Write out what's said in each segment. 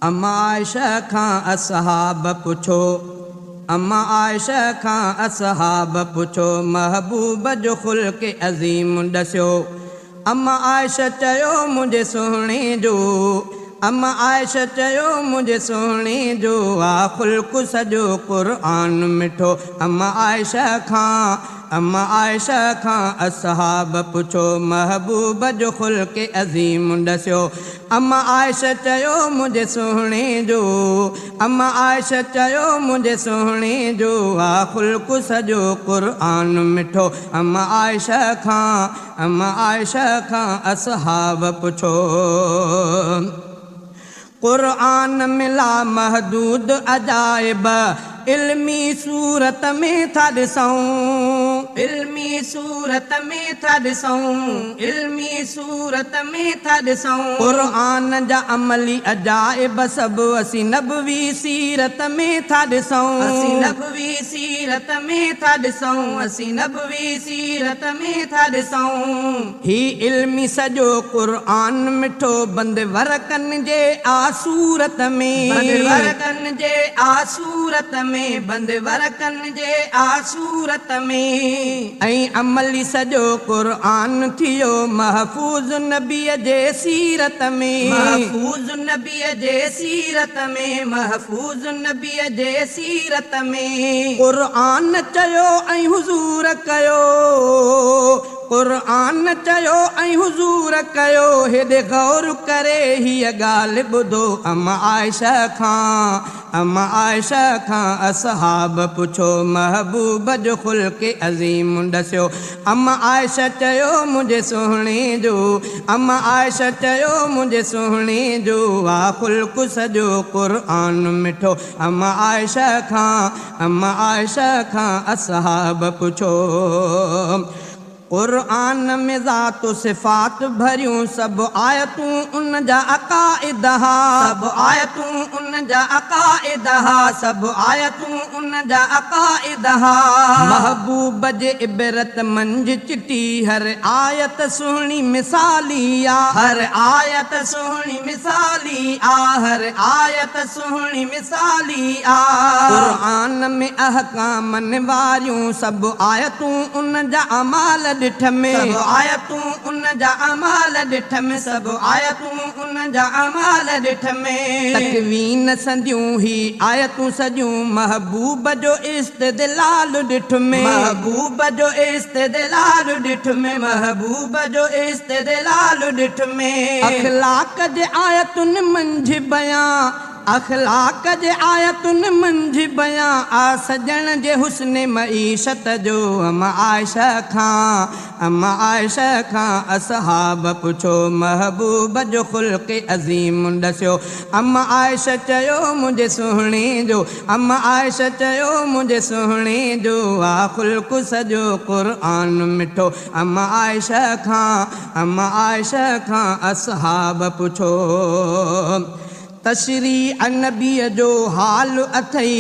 अम्मा आयशा खां असहाब पुछो, अम्मा आयशा खां असहाब पुछो, महबूब जो ख़ुल्क़ अज़ीम ॾसियो। अम्मा आयशा चयो मुंहिंजे सुहिणे जो, अम्मा आयशा चयो मुंहिंजे सुहिणे जो आ ख़ुल्क़ सॼो क़ुर्आन मिठो। अम्मा आयशा खां असहाब पुछो, महबूब जो ख़ुल्क़ अज़ीम ॾसियो। अम्मा आयशा चयो मुंहिंजे सुहिणे जो, अम्मा आयशा चयो मुंहिंजे सुहिणे जो आ ख़ुल्क़ सॼो क़ुर्आन मिठो। अम्मा आयशा खां असहाब पुछो। क़ुर्आन मिला महदूद अजाइब, इल्मी सूरत में था ॾिसूं, इल्मी सूरत में था ॾिसूं, इल्मी सूरत में था ॾिसूं। क़ुर्आन जा अमली अजाइब सभु असीं नबवी सीरत में था ॾिसूं, असीं नबवी सीरत में था ॾिसूं, असीं नबवी सीरत में था ॾिसूं। ही इल्मी सॼो क़ुर्आन मिठो बंदि वरकनि जे आसूरत में, बंदि वरकनि जे आसूरत में, बंदि वरकनि जे आसूरत में। ऐं अमली सॼो क़ुर्आन थियो महफूज़ नबीअ जे सीरत में, महफूज़ नबीअ जे सीरत में, महफूज़ नबीअ जे सीरत में। क़ुर्आन चयो ऐं हुज़ूर कयो, क़ुर्आन चयो ऐं हुज़ूर कयो, हेॾे गौर करे हीअ ॻाल्हि ॿुधो। अम्मा आयशा खां असहाब पुछो, महबूब जो ख़ुल्क़ अज़ीम ॾसियो। अम्मा आयशा चयो मुंहिंजे सुहिणे जो, अम्मा आयशा चयो मुंहिंजे सुहिणे जो आ ख़ुल्क़ सॼो क़ुर्आन मिठो। अम्मा आयशा खां असहाब पुछो। क़ुर्आन में ज़ात सिफ़ात भरियूं सभु आयतूं उन जा अक़ाइद हा, सभु आयतूं उन जा अक़ाइद हा, सभु आयतूं उन जा अक़ाइद हा। महबूब जे इबरत मंझि चिटी हर आयत सुहिणी मिसाली आ, हर आयत सुहिणी मिसाली आ, हर आयत सुहिणी मिसाली आ। क़ुर्आन में अहकामनि वारियूं सभु आयतूं उन जा अमाल ॾिठ में, सभु आयतूं उन जा अमाल ॾिठ में, सभु आयतूं उन जा अमाल ॾिठ में। तकवीन संदियूं ही आयतूं सॼियूं महबूब जो इस्तदलाल ॾिठ में, महबूब जो इस्तदलाल ॾिठ में, महबूब जो इस्तदलाल ॾिठ में। अख़लाक जे आयतुनि मंझि बयां, अख़लाक जे आयतुनि मंझि बयां आ सजण जे हुस्न मईशत जो। अम्मा आयशा खां असहाब पुछो, महबूब जो ख़ुल्क़ अज़ीम ॾसियो। अम्मा आयशा चयो मुंहिंजे सुहिणे जो, अम्मा आयशा चयो मुंहिंजे सुहिणे जो आ ख़ुल्क़ सॼो क़ुर्आन मिठो। अम्मा आयशा खां असहाब पुछो। तशरी नबीअ जो हाल अथई,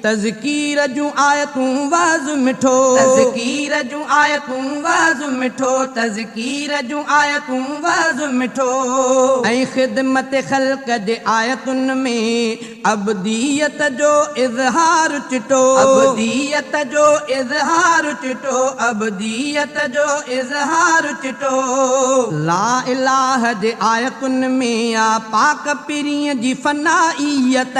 तज़कीर जूं आयतूं वाज़ मिठो, तज़कीर जूं आयतूं वाज़ मिठो, तज़कीर जूं आयतूं वाज़ मिठो। ऐं ख़िदमत ख़ल्क़ जे आयतुनि में अबदीयत जो इज़हार चिटो, अबदीयत जो इज़हार चिटो, अबदीयत जो इज़हार चिटो। ला इलाह जे आयतुनि में आ पाक पीरीअ जी फ़नाइयत,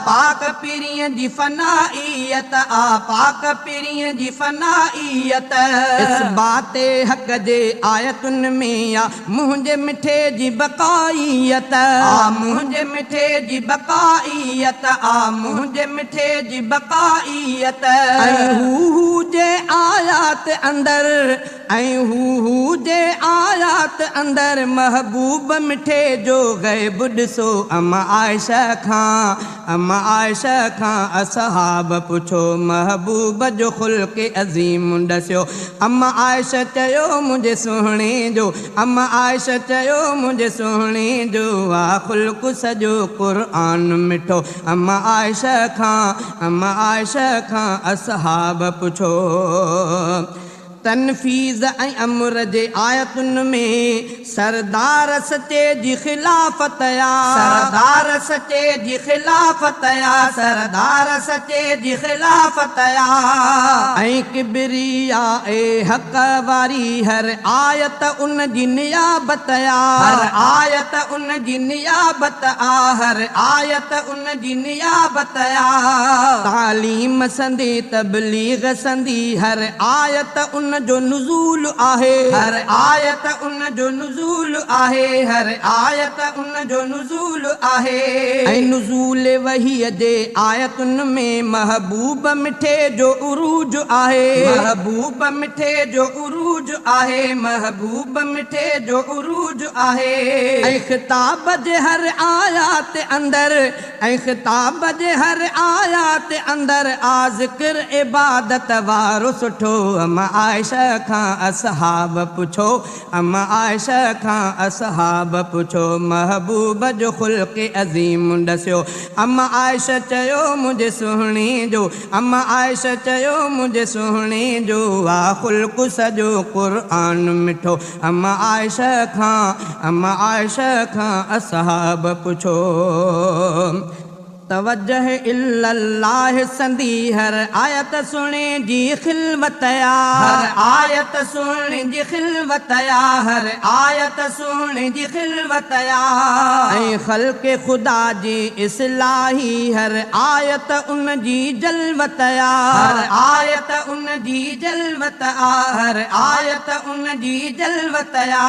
पाक पीरीअ जी फ़नाइयत, आ पाक पीरीअ जी फ़नाइयत। इस्बाते हक़ जे आयतुनि में आ मुंहिंजे मिठे जी बक़ाइयत, आ मुंहिंजे मिठे जी बक़ाइयत, आ मुंहिंजे मिठे जी बक़ाइयत। ऐं हू जे आयात अंदर, ऐं हू जे आयात अंदर महबूब मिठे जो ग़ैब ॾिसो। अम्मा आयशा खां असहाब पुछो, महबूब जो ख़ुल्क़ अज़ीम ॾसियो। अम्मा आयशा चयो मुंहिंजे सुहिणे जो, अम्मा आयशा चयो मुंहिंजे सुहिणे जो आ ख़ुल्क़ सॼो क़ुर्आन मिठो। अम्मा आयशा खां असहाब पुछो। तनफीज़ ऐं अमर जे आयतुनि में सरदार सचे जी ख़िलाफ़त या सरदार सचे जी ख़िलाफ़त या सरदार सचे जी ख़िलाफ़त या ऐं किबरिया ए हक़ वारी हर आयत उन जी नियाबत या हर आयत उन जी नियाबत आ हर आयत उन जी नियाबत या तालीम संदी तबलीग संदी हर आयत उन जो नुज़ूल आहे हर आयत उन जो नुज़ूल आहे हर आयत उन जो नुज़ूल आहे ऐं नुज़ूल वहीअ जे आयतुनि में महबूब मिठे जो उरूज आहे महबूब मिठे जो उरूज आहे महबूब मिठे जो उरूज आहे ऐं ख़िताब जे हर आयात अंदर ऐं ख़िताब जे हर आयात अंदर आ ज़िक्र इबादत वारो सुठो अम्मा आयशा खां असहाब पुछो अम्मा आयशा खां असहाब पुछो महबूब जो ख़ुल्क़ अज़ीम ॾसियो अम्मा आयशा चयो मुंहिंजे सुहिणे जो अम्मा आयशा चयो मुंहिंजे सुहिणे जो आ ख़ुल्क़ सॼो क़ुर्आन मिठो अम्मा आयशा खां असहाब पुछो तवज्जह इल्लल्लाह संदी हर आयत सुने जी खिलवत या हर आयत सुने जी खिलवत या हर आयत सुने जी खिलवत या ऐं ख़ल्क़ खुदा जी इस्लाही हर आयत उन जी जलवत या हर आयत उन जी जलवत आ हर आयत उन जी जलवत या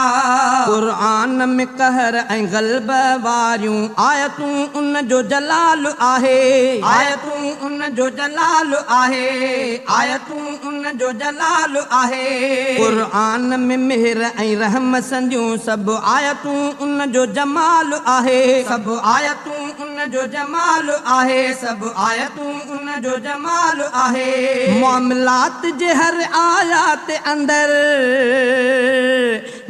क़ुर्आन में कहर ऐं ग़ल्ब वारियूं आयतूं उन जो जलाल आहे आयतूं उन जो जलाल आहे आयतूं उन जो जलाल आहे क़ुर्आन में मेहर ऐं रहम संदियूं सभु आयतूं उन जो जमाल आहे सभु आयतूं उन जो जमाल आहे सभु आयतूं उन जो जमाल आहे मामलात जे हर आयात अंदर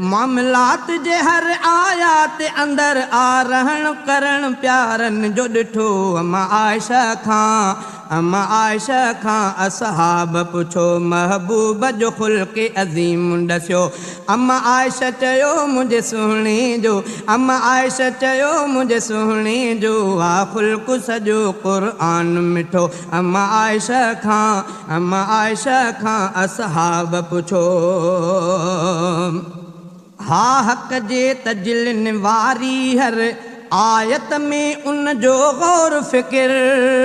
मामलात जे हर आयात अंदर आ रहण करण प्यारन जो ॾिठो अम्मा आयशा खां असहाब पुछो महबूब जो ख़ुल्क़ अज़ीम ॾसियो अम्मा आयशा चयो मुंहिंजे सुहिणे जो अम्मा आयशा चयो मुंहिंजे सुहिणे जो आ ख़ुल्क़ सॼो क़ुर्आन मिठो अम्मा आयशा खां असहाब पुछो हा हक़ जे तजलिन वारी हर आयत में उन जो गौर फ़िक्र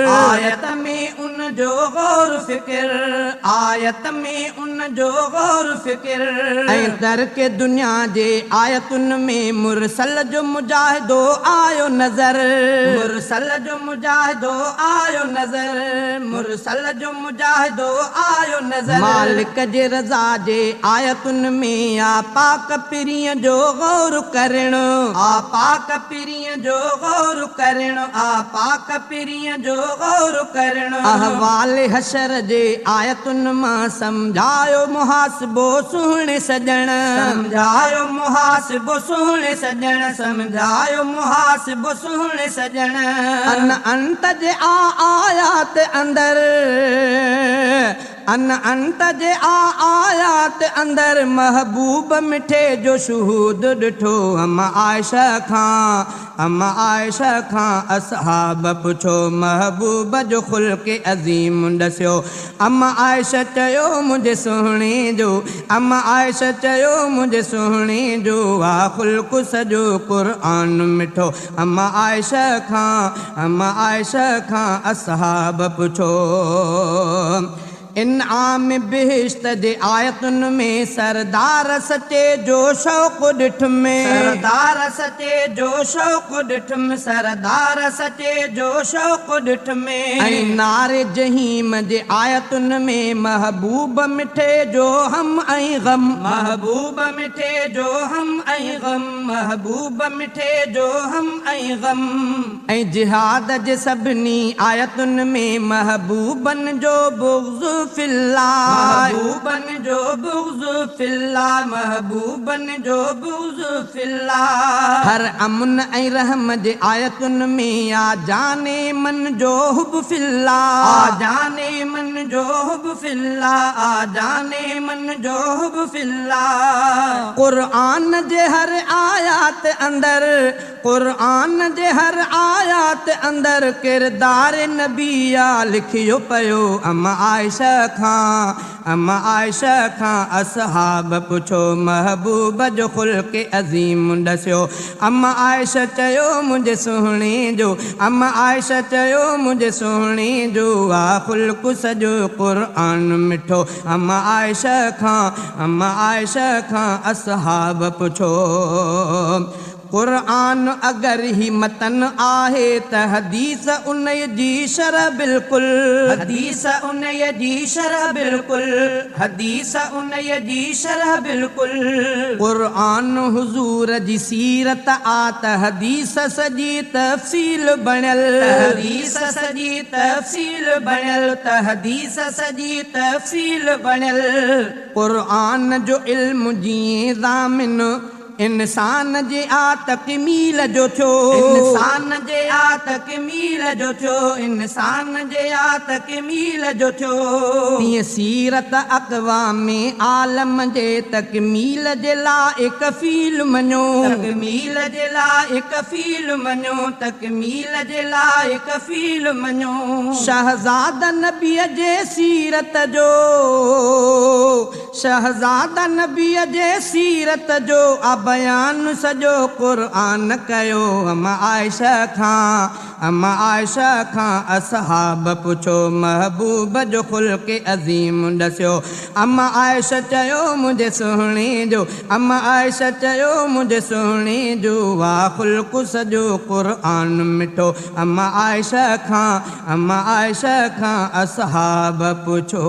आयत में उन जो गौर फ़िक्र आयत में उन जो गौर फ़िक्र ऐं दरक दुनिया जे आयतुनि में मुरसल जो मुजाहिदो आयो नज़र मुरसल जो मुजाहिदो आयो नज़र मुरसल जो मुजाहिदो आयो नज़र मालिक जे रज़ा जे आयतुनि में आ पाक पिरीअ जो गौर करण आ पाक पिरीअ जो गौर करण आ पाक पिरीअ जो गौर करण अहवाल हशर जे आयतुनि मां सम्झायो मुहासिबो सुहिणे सजण सम्झायो मुहासिबो सुहिणे सजण सम्झायो मुहासिबो सुहिणे सजण अंत जे आयात अंदर अंत जे आयात अंदर महबूब मिठे जो शहूद ॾिठो अम्मा आयशा खां असहाब पुछो महबूब जो ख़ुल्क़ अज़ीम ॾसियो अम्मा आयशा चयो मुंहिंजे सुहिणे जो अम्मा आयशा चयो मुंहिंजे सुहिणे जो आ ख़ुल्क़ सॼो क़ुर्आन मिठो अम्मा आयशा खां असहाब पुछो इनाम बिहिश्त जे आयतुनि में सरदार सचे जो शौक़ ॾिठ में सरदार सचे जो शौक़ ॾिठ में सरदार सचे जो शौक़ ॾिठ में ऐं नारे जहीम जे आयतुनि में महबूब मिठे जो हम ऐं गम महबूब मिठे जो हम ऐं गम महबूब मिठे जो हम ऐं गम ऐं जिहाद जे सभिनी आयतुनि में महबूबन जो बुग़्ज़ फिल्लाह, महबूबन जो बुग़्ज़ फिल्लाह, महबूबन जो बुग़्ज़ फिल्लाह। हर अमन ऐं रहम जे आयतुन में आ जाने मन जो हुब फिल्लाह, आ जाने मन जो हुब फिल्लाह, आ जाने मन जो हुब फिल्लाह। क़ुरआन जे हर आयात अंदर, क़ुरआन जे हर आयात अंदर किरदार नबिया लिखियो पयो। अम्मा आयशा खां, अम्मा आयशा खां असहाब पुछो महबूब जो ख़ुल्क़ अज़ीम ॾसियो। अम्मा आयशा चयो मुंहिंजे सुहिणे जो, अम्मा आयशा चयो मुंहिंजे सुहिणे जो आ ख़ुल्क़ सॼो क़ुरआन मिठो। अम्मा आयशा खां, अम्मा आयशा खां असहाब पुछो क़ुरआन अगर ही मतन आहे त हदीस उन जी शरह बिल्कुल, हदीस उन जी शरह बिल्कुल, हदीस उन जी शरह बिल्कुल। क़ुरआन हुज़ूर जी सीरत आ त हदीस सॼी तफ़सील बणियल, हदीस सॼी तफ़सील बणियल, त हदीस सॼी तफ़सील बणियल। क़ुरआन जो इल्म जीअं ज़ामिन इंसान जे आ तकमील जो थियो, इंसान जे आ तकमील जो थियो, इंसान जे आ तकमील जो थियो। तीअं सीरत अक़वामे आलम जे तकमील जे लाइ कफ़ील मञो, तकमील जे लाइ कफ़ील मञो, तकमील जे लाइ कफ़ील मञो। शहज़ादा नबीअ जे सीरत जो, शहज़ादा नबीअ जे सीरत जो बयान सॼो क़ुरआन कयो। अम्मा आयशा खां, अम्मा आयशा खां असहाब पुछो महबूब जो ख़ुल्क़ अज़ीम ॾसियो। अम्मा आयशा चयो मुंहिंजे सुहिणे जो, अम्मा आयशा चयो मुंहिंजे सुहिणे जो आ ख़ुल्क़ सॼो क़ुरआन मिठो। अम्मा आयशा खां, अम्मा आयशा खां असहाब पुछो।